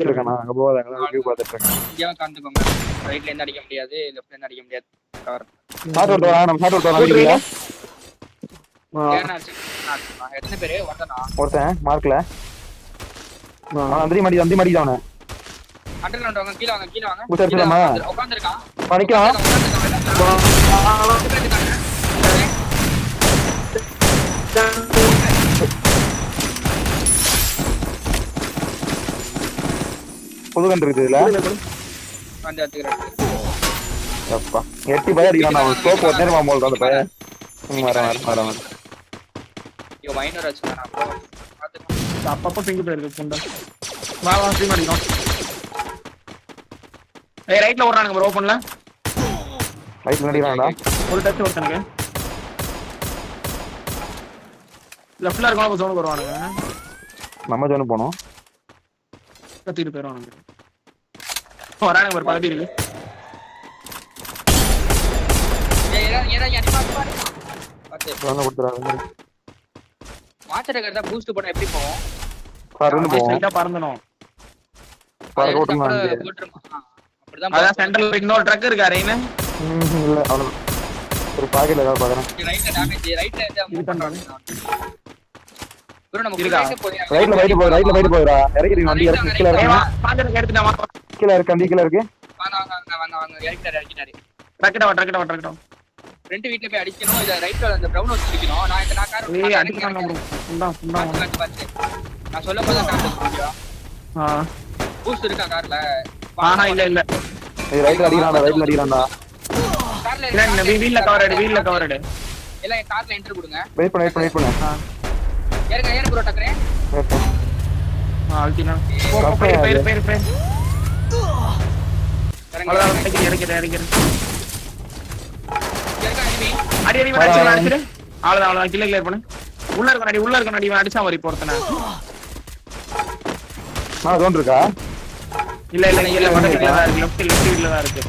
இருக்கேன் அங்க போகாத வியூ பார்த்துட்டு இருக்கேன். இங்கேயும் காந்துக்கோங்க. ரைட்ல இருந்து அடிக்க முடியாது, லெஃப்ட்ல இருந்து அடிக்க முடியாது. கவர். ஷாட் அவுட் வரா, நம்ம ஷாட் அவுட் வரா இல்லையா? எத்தனை பேரு? ஒருத்தன் மார்க்ல. அந்தரி மாடி அவனே. அண்டர்ல வாங்க, கீழ வாங்க, கீழ வாங்க. உட்கார்ந்துமா? உட்கார்ந்திருக்கான். படிக்கலாம். புதுகன் இருக்குதுல. வந்து எடுத்துக்கிறேன். அப்பா எட்டி பய அடிக்கிறான். அவன் ஸ்கோப் ஒரு நேரமா போல்ற அந்த பய. வர. யோ மைனர் அடிச்சானா ப்ரோ. பாத்துக்கோ. அப்பப்ப பிங்க் போயிருக்கு புண்டா. வா ஸ்ட்ரீம் அடிக்கும். ஏய் ரைட்ல ஓடுறானுங்க ப்ரோ ஓபன்ல. ரைட்ல அடிக்கிறான்டா. ஒரு டச் ஒருத்தனுக்கு. லெஃப்ட்ல இருக்கவங்க ஜோனுக்கு வருவானுங்க. நம்ம ஜோன் போறோம். கத்திட்டு போயிடுவானுங்க. வரானுங்க ஒரு 10 பேர் இருக்கு. ஏடா அடி பாத்து. வந்து கொடுத்துறாங்க. மாச்சர கரெக்ட்டா பூஸ்ட் போட்டா எப்படி போவோம்? பறந்து போவோம். ஸ்ட்ரைட்டா பறந்தணும். பறக்க ஓட்டணும். அப்படிதான். அதான் சென்டர்ல இன்னொரு ட்ரக் இருக்கா ரெயின? இல்ல அவன ஒரு பாக்கெட்ல ஏதாவது பாக்குறேன். ரைட்ல டேமேஜ், ரைட்ல இருந்து மூவ் பண்றாங்க. ப்ரோ நம்ம ரைட்ல போய் போறா. இறங்கி வண்டி இறக்கி கீழ இறங்க. பாஞ்சன எடுத்துடா. கீழ இருக்கு, கண்டி கீழ இருக்கு. வாங்க இறக்கிட்டாரு. ட்ரக்கடா. ரெண்டு வீட்ல போய் அடிக்கணும். இத ரைட்ல அந்த பிரவுன் ஹவுஸ் அடிக்கணும். நான் கார் ஏய் அடிக்கறாங்க ப்ரோ. புண்டா. நான் சொல்ல போதா கார் எடுத்துறியா? பூஸ்ட் இருக்கா கார்ல? இல்ல. ஏய் ரைட்ல அடிக்கறான்டா. கார்ல இல்ல வீல்ல கவர் எடு. எல்லாம் கார்ல என்டர் கொடுங்க. வெயிட் பண்ணு. ஏறு ப்ரோ டக்கரே. அல்டினா. பேர். அவ்வளவுதான் இறக்கிறேன். அடி அடிச்சிரு. அவ்வளவுதான் கில்ல கிளியர் பண்ணு. உள்ள இருக்க நடி அடிச்சா வரி போறதன. ஜோன் இருக்கா? இல்ல வடக்குல தான் இருக்கு. லெஃப்ட் வீல்ல தான் இருக்கு.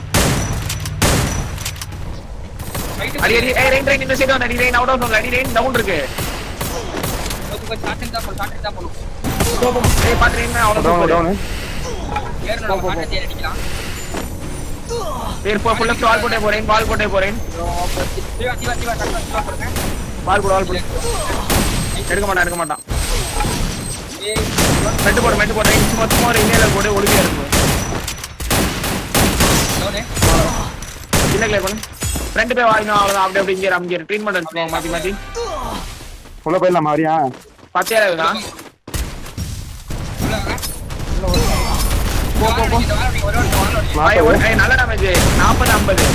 அடி ரெயின் இந்த சைடு வந்து rain out of zone. Rain down இருக்கு. ஷாட் தான் போணும். ஏய் பாத்துறீங்க அவ்வளவு டவுன். ஏறணும் காட்டே அடிக்கலாம். பேர் ஃபுல் லெஃப்ட் வால் போட்டே போறேன். வால் போடு. எடுக்க மாட்டான். மெட்டு போடு. மொத்தமா ஒரு இன்ஹேலர் போடு. ஒளியா இருக்கும். இல்ல கிளியர் பண்ணு. ஃப்ரண்ட் போய் வாங்க. அவ்வளவுதான். அப்படியே இங்க ட்ரீட்மென்ட் எடுத்துக்கோ. மாத்தி உள்ள போயிடலாமா? வரியா? 10 ஏறா. போ. நல்ல டேமேஜ் 40-50.